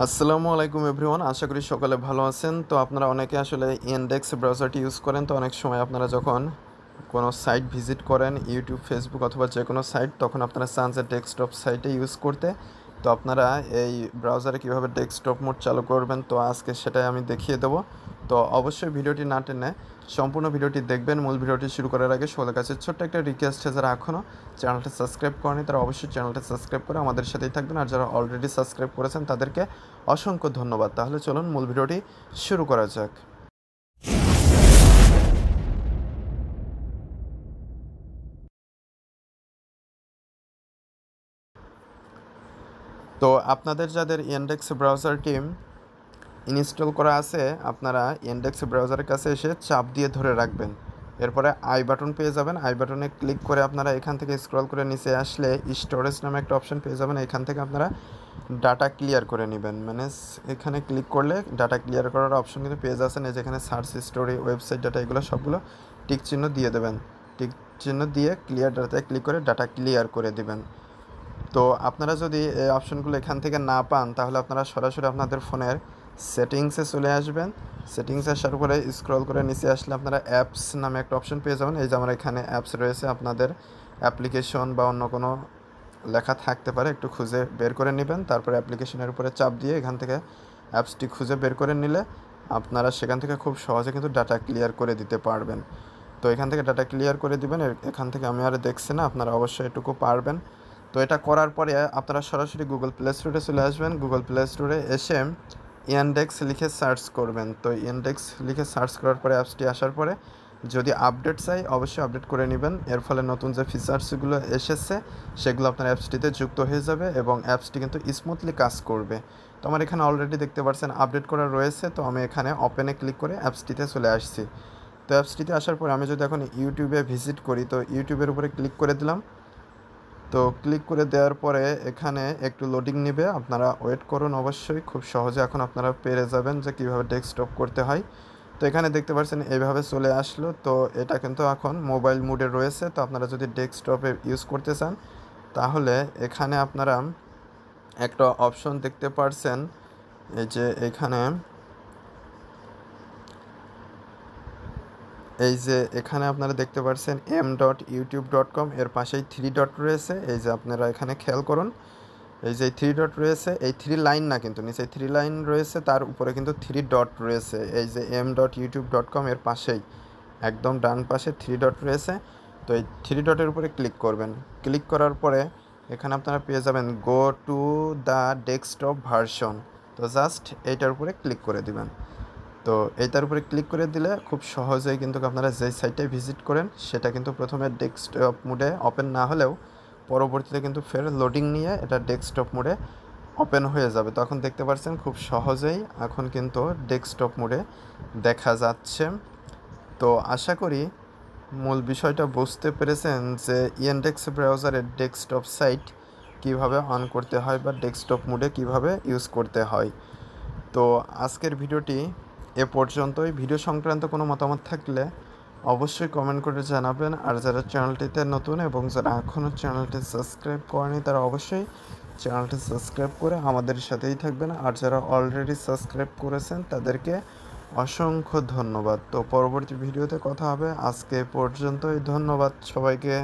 আসসালামু আলাইকুম এভরিওয়ান, আশা করি সকালে ভালো আছেন। তো আপনারা অনেকে আসলে ইনডেক্স ব্রাউজারটি ইউজ করেন। তো অনেক সময় আপনারা যখন কোনো সাইট ভিজিট করেন, ইউটিউব, ফেসবুক অথবা যে কোনো সাইট, তখন আপনারা চান যে ডেস্কটপ সাইটে ইউজ করতে। তো আপনারা এই ব্রাউজারে কীভাবে ডেস্কটপ মোড চালু করবেন, তো আজকে সেটাই আমি দেখিয়ে দেবো। তো অবশ্যই ভিডিওটি না টেনে সম্পূর্ণ ভিডিওটি দেখবেন। মূল ভিডিওটি শুরু করার আগে সবার কাছে ছোট্ট একটা রিকোয়েস্ট, যারা এখনও চ্যানেলটা সাবস্ক্রাইব করেনি তারা অবশ্যই চ্যানেলটা সাবস্ক্রাইব করে আমাদের সাথেই থাকবেন, আর যারা অলরেডি সাবস্ক্রাইব করেছেন তাদেরকে অসংখ্য ধন্যবাদ। তাহলে চলুন মূল ভিডিওটি শুরু করা যাক। তো আপনাদের যাদের ইনডেক্স ব্রাউজারটি ইনস্টল করা আছে, আপনারা ইনডেক্স ব্রাউজারের কাছে এসে চাপ দিয়ে ধরে রাখবেন। এরপরে আই বাটন পেয়ে যাবেন। আই বাটনে ক্লিক করে আপনারা এখান থেকে স্ক্রল করে নিচে আসলে স্টোরেজ নামে একটা অপশন পেয়ে যাবেন। এখান থেকে আপনারা ডাটা ক্লিয়ার করে নেবেন, মানে এখানে ক্লিক করলে ডাটা ক্লিয়ার করার অপশন কিন্তু পেয়ে যাচ্ছেন। এই যেখানে সার্চ হিস্টোরি, ওয়েবসাইট ডাটা, এগুলো সবগুলো টিক চিহ্ন দিয়ে দেবেন। টিক চিহ্ন দিয়ে ক্লিয়ার ডাটাতে ক্লিক করে ডাটা ক্লিয়ার করে দেবেন। তো আপনারা যদি এই অপশনগুলো এখান থেকে না পান, তাহলে আপনারা সরাসরি আপনাদের ফোনের সেটিংসে চলে আসবেন। সেটিংসে আসার পরে স্ক্রল করে নিচে আসলে আপনারা অ্যাপস নামে একটা অপশন পেয়ে যাবেন। এই যে আমার এখানে অ্যাপস রয়েছে, আপনাদের অ্যাপ্লিকেশন বা অন্য কোনো লেখা থাকতে পারে, একটু খুঁজে বের করে নেবেন। তারপরে অ্যাপ্লিকেশনের উপরে চাপ দিয়ে এখান থেকে অ্যাপসটি খুঁজে বের করে নিলে আপনারা সেখান থেকে খুব সহজে কিন্তু ডাটা ক্লিয়ার করে দিতে পারবেন। তো এখান থেকে ডাটা ক্লিয়ার করে দিবেন। এখান থেকে আমি আর দেখছি না, আপনারা অবশ্যই এটুকু পারবেন। তো এটা করার পরে আপনারা সরাসরি গুগল প্লে স্টোরে চলে আসবেন। গুগল প্লে স্টোরে এসে ইনডেক্স লিখে সার্চ করবেন। তো ইনডেক্স লিখে সার্চ করার পরে অ্যাপসটি আসার পরে যদি আপডেট চাই, অবশ্যই আপডেট করে নেবেন। এর ফলে নতুন যে ফিচার্সগুলো এসেছে সেগুলো আপনার অ্যাপসটিতে যুক্ত হয়ে যাবে এবং অ্যাপসটি কিন্তু স্মুথলি কাজ করবে। তো আমার এখানে অলরেডি দেখতে পাচ্ছেন আপডেট করা রয়েছে। তো আমি এখানে ওপেনে ক্লিক করে অ্যাপসটিতে চলে আসছি। তো অ্যাপসটিতে আসার পরে আমি যদি এখন ইউটিউবে ভিজিট করি, তো ইউটিউবের উপরে ক্লিক করে দিলাম। তো ক্লিক করে দেওয়ার পরে এখানে একটু লোডিং নেবে, আপনারা ওয়েট করুন। অবশ্যই খুব সহজে এখন আপনারা পেরে যাবেন যে কীভাবে ডেস্কটপ করতে হয়। তো এখানে দেখতে পাচ্ছেন এইভাবে চলে আসলো। তো এটা কিন্তু এখন মোবাইল মোডে রয়েছে। তো আপনারা যদি ডেস্কটপে ইউজ করতে চান, তাহলে এখানে আপনারা একটা অপশন দেখতে পারছেন, এই যে এখানে আপনারা দেখতে পাচ্ছেন m.youtube.com, এর পাশেই 3 ডট রয়েছে। এই যে আপনারা এখানে খেয়াল করুন, এই যে 3 ডট রয়েছে, এই 3 লাইন না কিন্তু নিচে 3 লাইন রয়েছে, তার উপরে কিন্তু 3 ডট রয়েছে। এই যে m.youtube.com এর পাশেই একদম ডান পাশে 3 ডট রয়েছে। তো এই 3 ডটের উপরে ক্লিক করবেন। ক্লিক করার পরে এখানে আপনারা পেয়ে যাবেন go to the desktop version. তো জাস্ট এইটার উপরে ক্লিক করে দিবেন। তো এইটার উপরে ক্লিক করে দিলে খুব সহজেই কিন্তু আপনারা যেই সাইটে ভিজিট করেন সেটা কিন্তু প্রথমে ডেস্কটপ মোডে ওপেন না হলেও পরবর্তীতে কিন্তু ফের লোডিং নিয়ে এটা ডেস্কটপ মোডে ওপেন হয়ে যাবে। তখন দেখতে পাচ্ছেন খুব সহজেই এখন কিন্তু ডেস্কটপ মোডে দেখা যাচ্ছে। তো আশা করি মূল বিষয়টা বুঝতে পেরেছেন যে ইনডেক্স ব্রাউজারের ডেস্কটপ সাইট কিভাবে অন করতে হয় বা ডেস্কটপ মোডে কিভাবে ইউজ করতে হয়। তো আজকের ভিডিওটি এ পর্যন্তই। ভিডিও সংক্রান্ত কোনো মতামত থাকলে অবশ্যই কমেন্ট করে জানাবেন। আর যারা চ্যানেলটিতে নতুন এবং যারা এখনও চ্যানেলটি সাবস্ক্রাইব করেনি, তারা অবশ্যই চ্যানেলটি সাবস্ক্রাইব করে আমাদের সাথেই থাকবেন। আর যারা অলরেডি সাবস্ক্রাইব করেছেন তাদেরকে অসংখ্য ধন্যবাদ। তো পরবর্তী ভিডিওতে কথা হবে। আজকে পর্যন্তই, ধন্যবাদ সবাইকে।